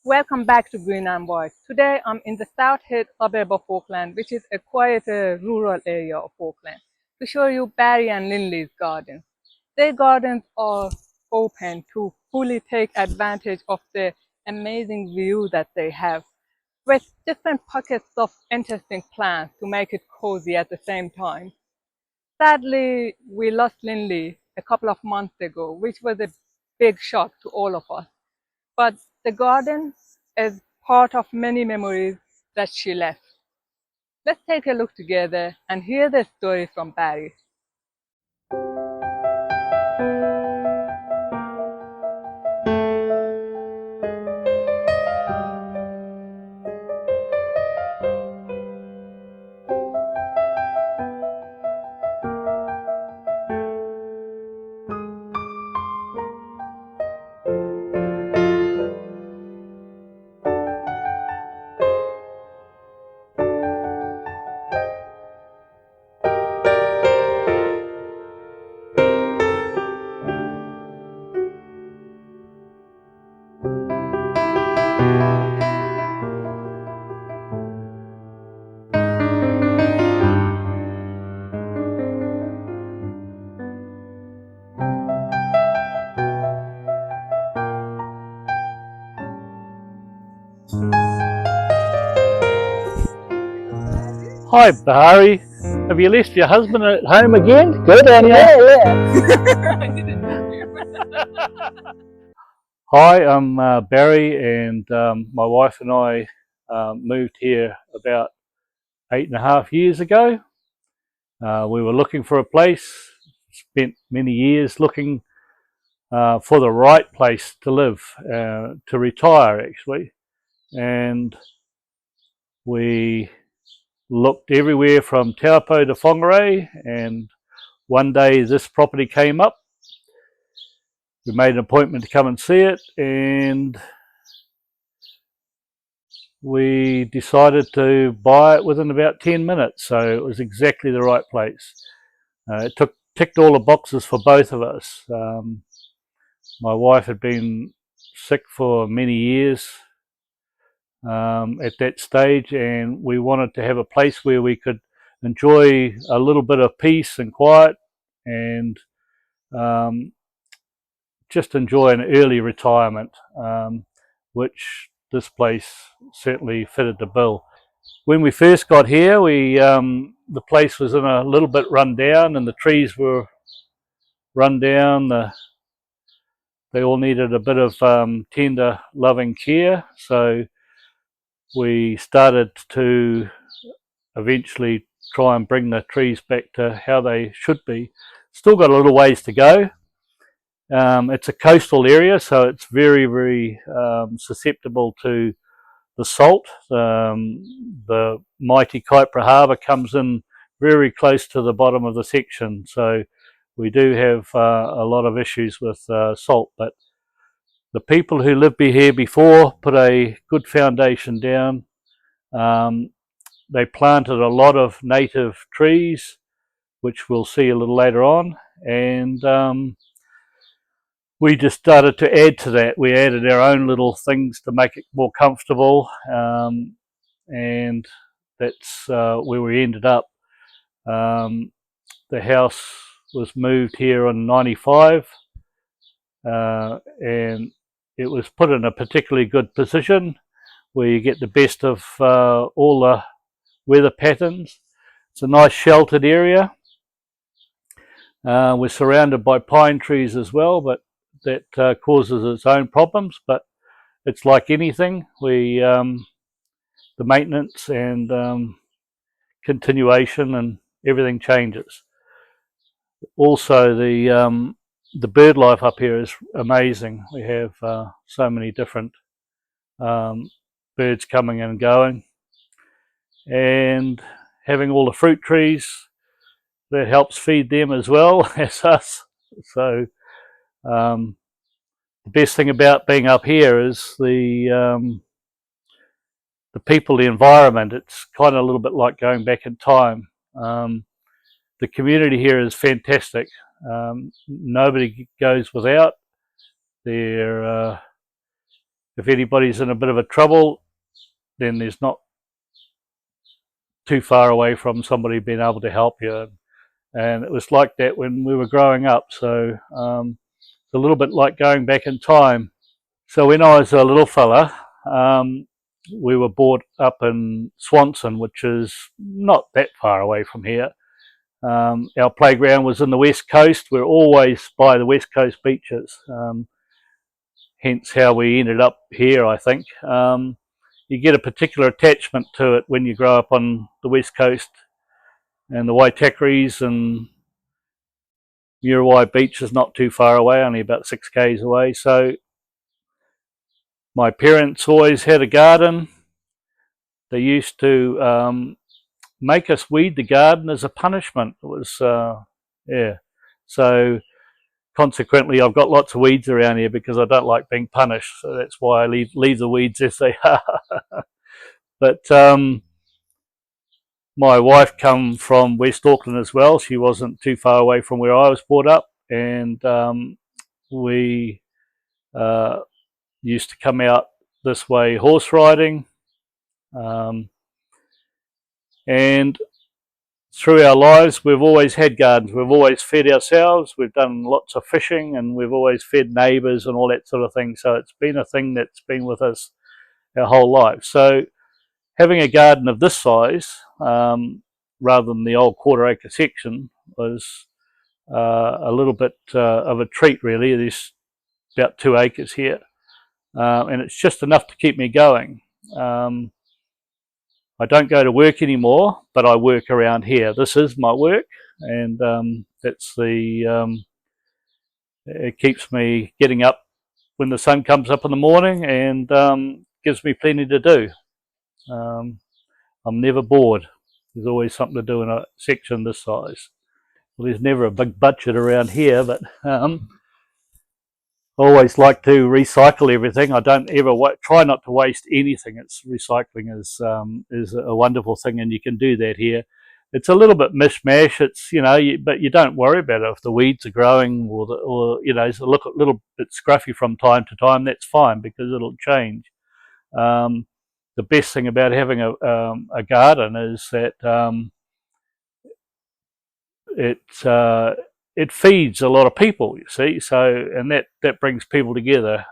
Welcome back to Green and White. Today I'm in the south head suburb of Auckland, which is a quite rural area of Auckland, to show you Barry and Linley's gardens. Their gardens are open to fully take advantage of the amazing view that they have, with different pockets of interesting plants to make it cozy at the same time. Sadly, we lost Linley a couple of months ago, which was a big shock to all of us. But the garden is part of many memories that she left. Let's take a look together and hear the story from Barry. Hi Barry, have you left your husband at home again? Good, and Hi, I'm Barry, and my wife and I moved here about 8.5 years ago. We were looking for a place, spent many years looking for the right place to live, to retire actually, and we looked everywhere from Taupo to Whangarei, and one day this property came up. We made an appointment to come and see it, and we decided to buy it within about 10 minutes, so it was exactly the right place. It ticked all the boxes for both of us. My wife had been sick for many years at that stage, and we wanted to have a place where we could enjoy a little bit of peace and quiet, and just enjoy an early retirement, which this place certainly fitted the bill. When we first got here, the place was in a little bit run down, and the trees were run down. They all needed a bit of tender, loving care. So we started to eventually try and bring the trees back to how they should be. Still got a little ways to go. It's a coastal area, so it's very, very susceptible to the salt. The mighty Kaipara Harbour comes in very close to the bottom of the section, so we do have a lot of issues with salt, but the people who lived here before put a good foundation down. They planted a lot of native trees, which we'll see a little later on, and we just started to add to that. We added our own little things to make it more comfortable, and that's where we ended up. The house was moved here in '95, and it was put in a particularly good position where you get the best of all the weather patterns. It's a nice sheltered area. We're surrounded by pine trees as well, but that causes its own problems. But it's like anything, the maintenance and continuation and everything changes. Also, the bird life up here is amazing. We have so many different birds coming and going, and having all the fruit trees, that helps feed them as well as us. So the best thing about being up here is the people, the environment. It's kind of a little bit like going back in time. The community here is fantastic. Nobody goes without. if anybody's in a bit of a trouble, then there's not too far away from somebody being able to help you. And it was like that when we were growing up. So it's a little bit like going back in time. So when I was a little fella, we were brought up in Swanson, which is not that far away from here. Our playground was in the West Coast. We're always by the West Coast beaches, hence how we ended up here, I think. You get a particular attachment to it when you grow up on the West Coast, and the Waitakeries and Muriwai Beach is not too far away, only about 6 k's away. So my parents always had a garden. They used to make us weed the garden as a punishment. It was, yeah. So consequently, I've got lots of weeds around here because I don't like being punished. So that's why I leave the weeds as they are. But my wife come from West Auckland as well. She wasn't too far away from where I was brought up, and we used to come out this way horse riding, and through our lives we've always had gardens. We've always fed ourselves. We've done lots of fishing, and we've always fed neighbours and all that sort of thing. So it's been a thing that's been with us our whole life. So having a garden of this size, rather than the old quarter-acre section, was a little bit of a treat, really. There's about 2 acres here, and it's just enough to keep me going. I don't go to work anymore, but I work around here. This is my work, and that's it keeps me getting up when the sun comes up in the morning, and gives me plenty to do. I'm never bored. There's always something to do in a section this size. Well, there's never a big budget around here, but I always like to recycle everything. I don't ever try not to waste anything. Recycling is a wonderful thing, and you can do that here. It's a little bit mishmash. It's but you don't worry about it if the weeds are growing or it's a little bit scruffy from time to time. That's fine because it'll change. The best thing about having a garden is that it feeds a lot of people, you see. So, and that brings people together.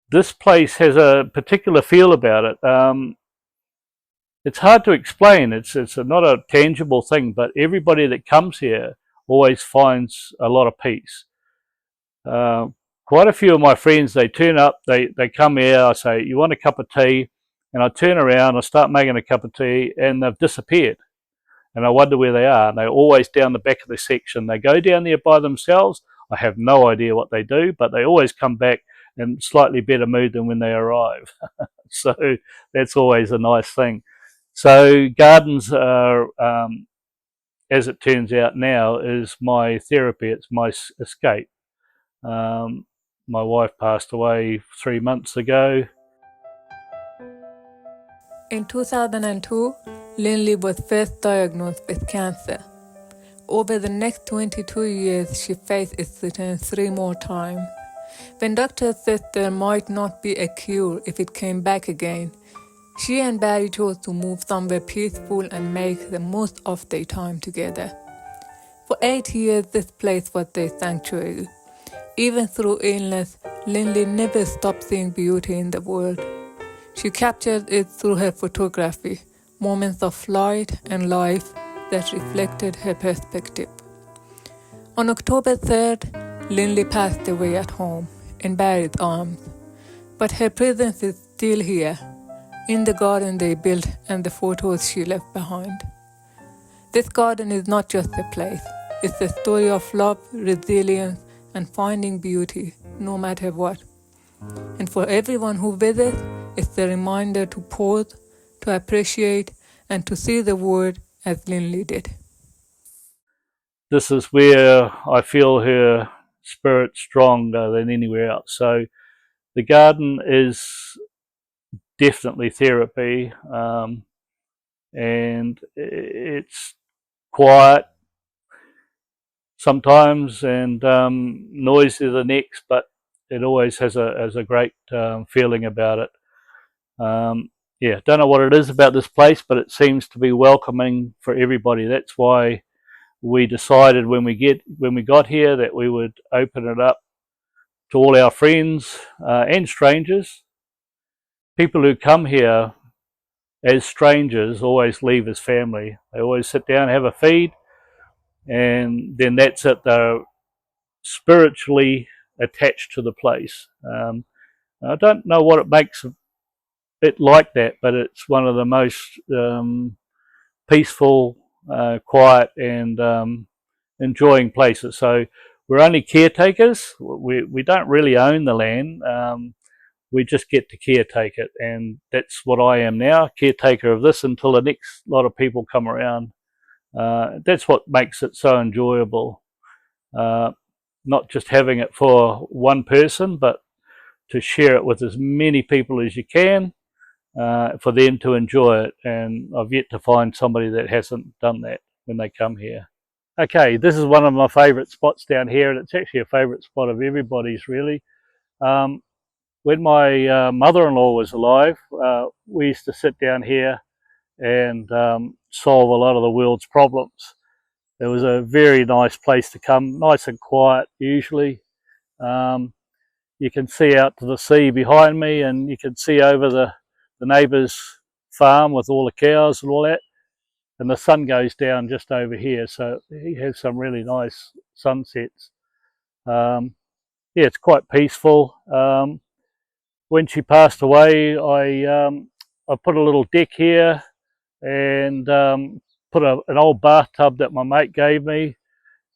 This place has a particular feel about it. It's hard to explain. It's not a tangible thing, but everybody that comes here always finds a lot of peace. Quite a few of my friends, they turn up, they come here, I say, you want a cup of tea? And I turn around, I start making a cup of tea, and they've disappeared. And I wonder where they are. And they're always down the back of the section. They go down there by themselves. I have no idea what they do, but they always come back in slightly better mood than when they arrive. So that's always a nice thing. So gardens are, as it turns out now, is my therapy. It's my escape. My wife passed away 3 months ago. In 2002, Linley was first diagnosed with cancer. Over the next 22 years, she faced its return 3 more times. When doctors said there might not be a cure if it came back again, she and Barry chose to move somewhere peaceful and make the most of their time together. For 8 years, this place was their sanctuary. Even through illness, Linley never stopped seeing beauty in the world. She captured it through her photography, moments of light and life that reflected her perspective. On October 3rd, Linley passed away at home, in Barry's arms. But her presence is still here, in the garden they built and the photos she left behind. This garden is not just a place, it's a story of love, resilience, and finding beauty, no matter what. And for everyone who visits, it's a reminder to pause, to appreciate, and to see the world as Linley did. This is where I feel her spirit stronger than anywhere else. So the garden is definitely therapy, and it's quiet sometimes and noisy the next, but it always has a great feeling about it. Yeah, don't know what it is about this place, but it seems to be welcoming for everybody. That's why we decided when we got here that we would open it up to all our friends and strangers. People who come here as strangers always leave as family. They always sit down, have a feed, and then that's it. They're spiritually attached to the place. I don't know what it makes it like that, but it's one of the most peaceful, quiet, and enjoying places. So we're only caretakers. We don't really own the land. We just get to caretake it, and that's what I am now, caretaker of this until the next lot of people come around. That's what makes it so enjoyable. Not just having it for one person, but to share it with as many people as you can, for them to enjoy it. And I've yet to find somebody that hasn't done that when they come here. Okay, this is one of my favourite spots down here, and it's actually a favourite spot of everybody's really. When my mother-in-law was alive, we used to sit down here and solve a lot of the world's problems. It was a very nice place to come, nice and quiet usually. You can see out to the sea behind me, and you can see over the neighbour's farm with all the cows and all that. And the sun goes down just over here, so he has some really nice sunsets. Yeah, it's quite peaceful. When she passed away, I put a little deck here and put an old bathtub that my mate gave me.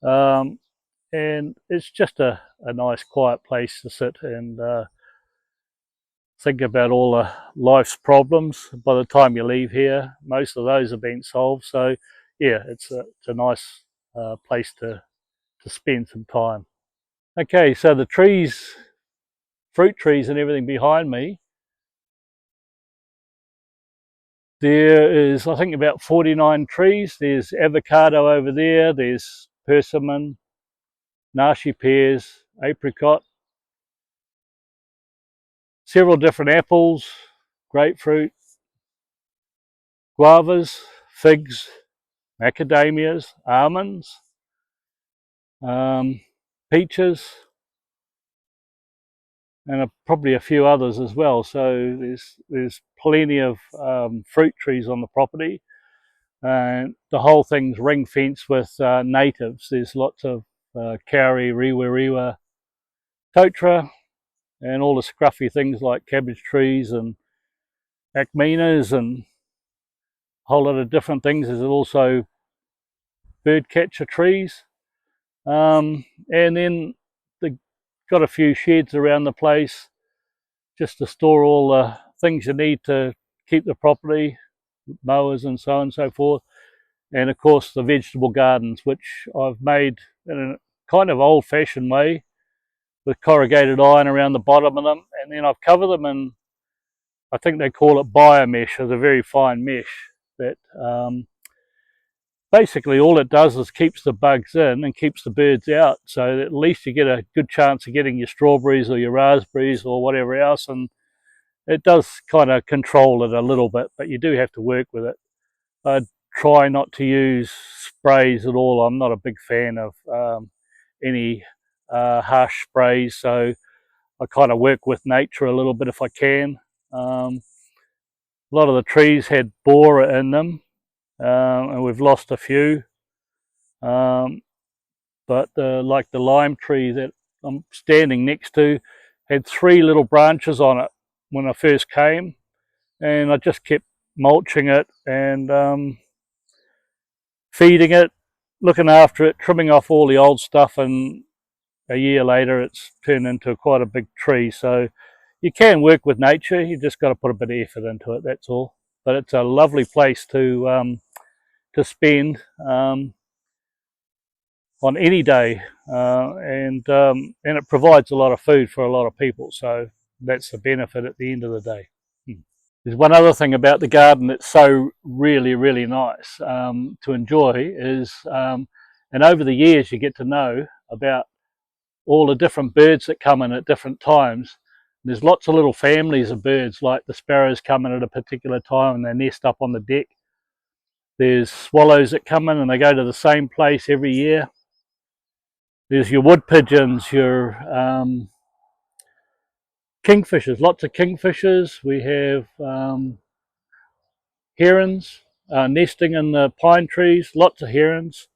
And it's just a nice quiet place to sit and think about all the life's problems. By the time you leave here, most of those have been solved. So yeah, it's a nice place to spend some time. Okay, so the trees, fruit trees and everything behind me, there is, I think, about 49 trees. There's avocado over there, there's persimmon, nashi pears, apricot, several different apples, grapefruit, guavas, figs, macadamias, almonds, peaches, and probably a few others as well. So there's plenty of fruit trees on the property, and the whole thing's ring fenced with natives. There's lots of kauri, rewa rewa, totara, and all the scruffy things like cabbage trees and acmenas and a whole lot of different things. There's also birdcatcher trees, and then they've got a few sheds around the place just to store all the things you need to keep the property, mowers and so on and so forth. And of course the vegetable gardens, which I've made in a kind of old-fashioned way with corrugated iron around the bottom of them, and then I've covered them in, I think they call it biomesh, as a very fine mesh that basically all it does is keeps the bugs in and keeps the birds out, so at least you get a good chance of getting your strawberries or your raspberries or whatever else. And it does kind of control it a little bit, but you do have to work with it. I try not to use sprays at all. I'm not a big fan of any harsh sprays, so I kind of work with nature a little bit if I can. A lot of the trees had borer in them, and we've lost a few. But like the lime tree that I'm standing next to had 3 little branches on it when I first came, and I just kept mulching it and feeding it, looking after it, trimming off all the old stuff, and a year later it's turned into quite a big tree. So you can work with nature, you just got to put a bit of effort into it, that's all. But it's a lovely place to spend on any day, and it provides a lot of food for a lot of people, so that's the benefit at the end of the day. There's one other thing about the garden that's so really nice to enjoy is, and over the years you get to know about all the different birds that come in at different times. There's lots of little families of birds, like the sparrows come in at a particular time and they nest up on the deck. There's swallows that come in and they go to the same place every year. There's your wood pigeons, your kingfishers, lots of kingfishers. We have herons nesting in the pine trees, lots of herons.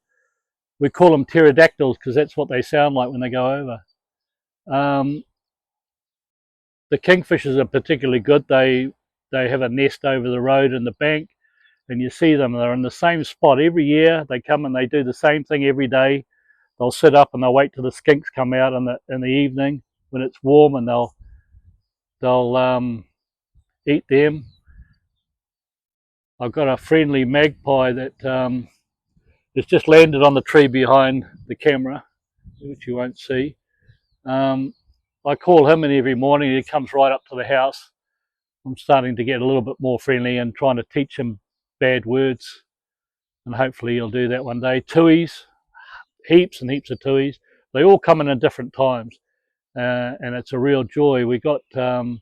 We call them pterodactyls because that's what they sound like when they go over. The kingfishers are particularly good. They have a nest over the road in the bank, and you see them. They're in the same spot every year. They come and they do the same thing every day. They'll sit up and they'll wait till the skinks come out in the evening when it's warm, and they'll eat them. I've got a friendly magpie that has just landed on the tree behind the camera, which you won't see. I call him in every morning. He comes right up to the house. I'm starting to get a little bit more friendly and trying to teach him bad words, and hopefully he'll do that one day. Tuis, heaps and heaps of tuis. They all come in at different times, and it's a real joy. We got some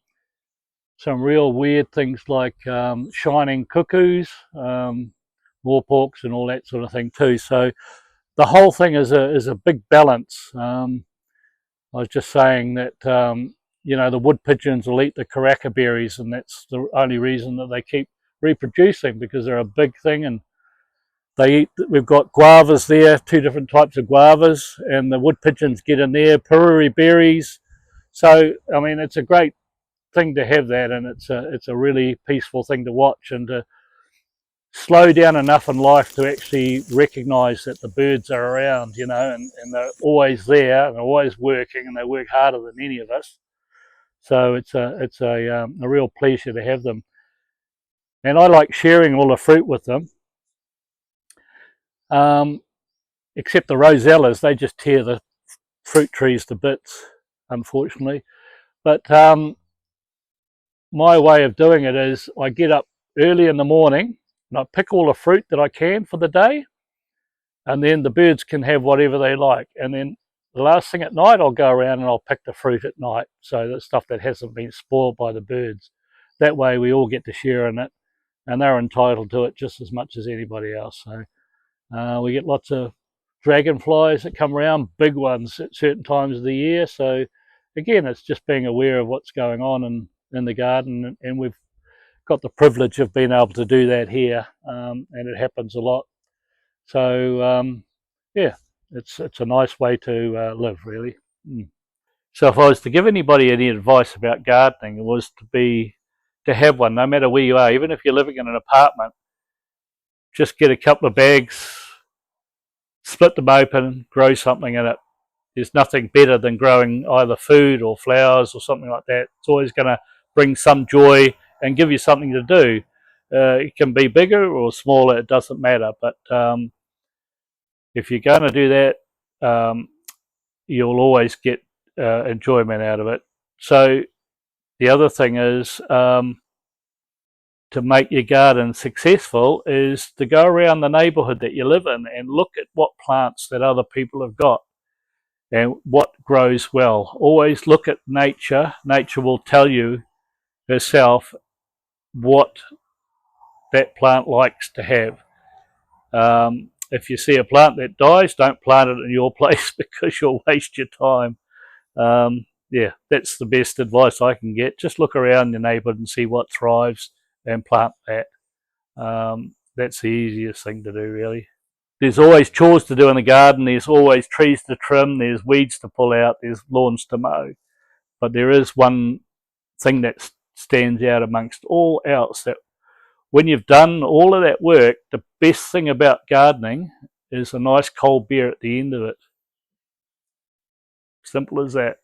real weird things like shining cuckoos, moorporks, and all that sort of thing too. So the whole thing is a big balance. I was just saying that the wood pigeons will eat the karaka berries, and that's the only reason that they keep reproducing, because they're a big thing, and they eat. We've got guavas there, 2 different types of guavas, and the wood pigeons get in there, puriri berries. So I mean, it's a great thing to have that, and it's a really peaceful thing to watch, and to slow down enough in life to actually recognize that the birds are around, and they're always there, and they're always working, and they work harder than any of us. So it's a real pleasure to have them, and I like sharing all the fruit with them. Except the rosellas, they just tear the fruit trees to bits, unfortunately. But my way of doing it is I get up early in the morning and I pick all the fruit that I can for the day, and then the birds can have whatever they like. And then the last thing at night, I'll go around and I'll pick the fruit at night, so the stuff that hasn't been spoiled by the birds. That way we all get to share in it, and they're entitled to it just as much as anybody else. So we get lots of dragonflies that come around, big ones at certain times of the year. So again, it's just being aware of what's going on in the garden, and we've got the privilege of being able to do that here, and it happens a lot. So yeah, it's a nice way to live, really. So if I was to give anybody any advice about gardening, it was to have one, no matter where you are. Even if you're living in an apartment, just get a couple of bags, split them open, grow something in it. There's nothing better than growing either food or flowers or something like that. It's always going to bring some joy and give you something to do. It can be bigger or smaller, it doesn't matter. But if you're going to do that, you'll always get enjoyment out of it. So the other thing is, to make your garden successful, is to go around the neighbourhood that you live in and look at what plants that other people have got and what grows well. Always look at nature. Nature will tell you herself what that plant likes to have. If you see a plant that dies, don't plant it in your place, because you'll waste your time. Yeah, that's the best advice I can get. Just look around your neighbourhood and see what thrives and plant that. That's the easiest thing to do, really. There's always chores to do in the garden. There's always trees to trim. There's weeds to pull out. There's lawns to mow. But there is one thing that stands out amongst all else, that when you've done all of that work, the best thing about gardening is a nice cold beer at the end of it. Simple as that.